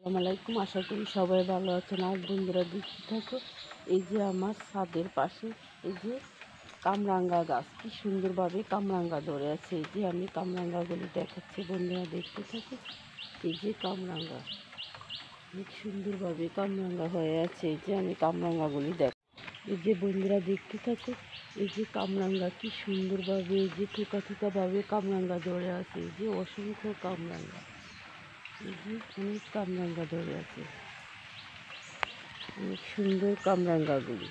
আসসালামাইকুম, আশা করি সবাই ভালো আছেন। আর বন্ধুরা দেখতে থাকো, এই যে আমার ছাদের পাশে এই যে কামরাঙ্গা গাছ, কি সুন্দরভাবে কামরাঙ্গা ধরে আছে। এই যে আমি কামরাঙ্গাগুলি দেখাচ্ছি, বন্ধুরা দেখতে থাকো। এই যে কামরাঙ্গা অনেক সুন্দরভাবে কামরাঙ্গা হয়ে আছে। এই যে আমি কামরাঙ্গাগুলি এই যে বন্ধুরা দেখতে থাকো, এই যে কামরাঙ্গা কি সুন্দরভাবে এই যে থুকা কামরাঙ্গা ধরে আছে। এই যে অসংখ্য কামরাঙ্গা, এই যে অনেক কামরাঙ্গা ধরে আছে, অনেক সুন্দর কামরাঙ্গাগুলি।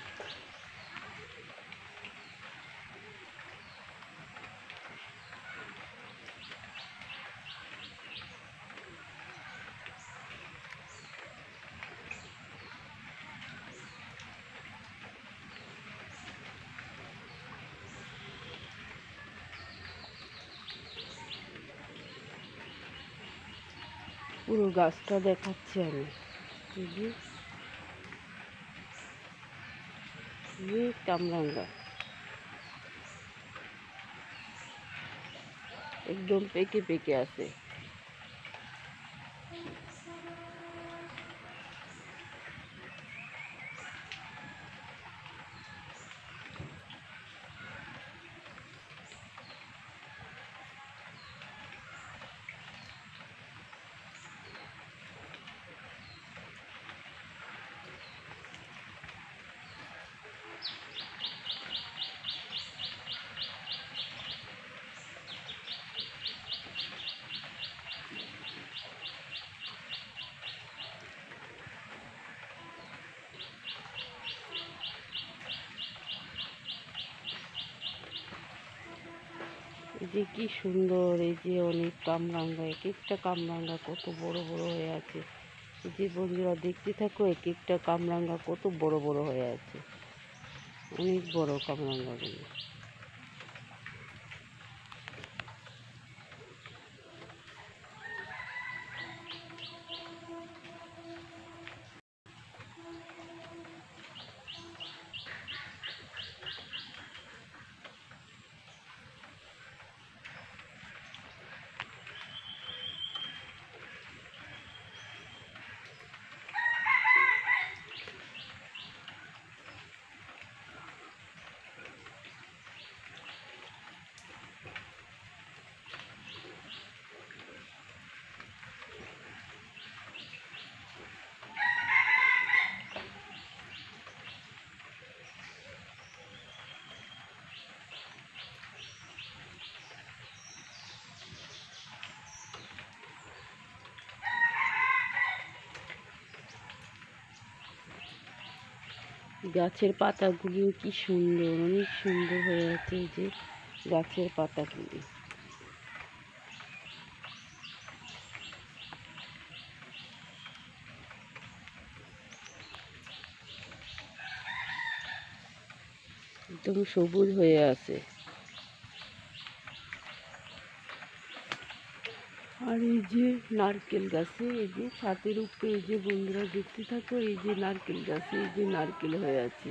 পুরো গাছটা দেখাচ্ছি আমি। এই যে কামরাঙ্গা একদম পেকে পেকে আছে। এই যে কি সুন্দর, এই যে অনেক কামরাঙ্গা, এক একটা কামরাঙ্গা কত বড় বড় হয়ে আছে। এই যে বন্ধুরা দেখতে থাকো, এক একটা কামরাঙ্গা কত বড় বড় হয়ে আছে, অনেক বড় কামরাঙ্গাগুলো। গাছের পাতাগুলিও কি সুন্দর, অনেক সুন্দর হয়ে আছে। এই যে গাছের পাতাগুলি, একদম সবুজ হয়ে আছে। আর এই যে নারকেল গাছে, এই যে ছাদের উপরে, এই যে বন্ধুরা দেখতে থাকো, এই যে নারকেল গাছে এই যে নারকেল হয়ে আছে।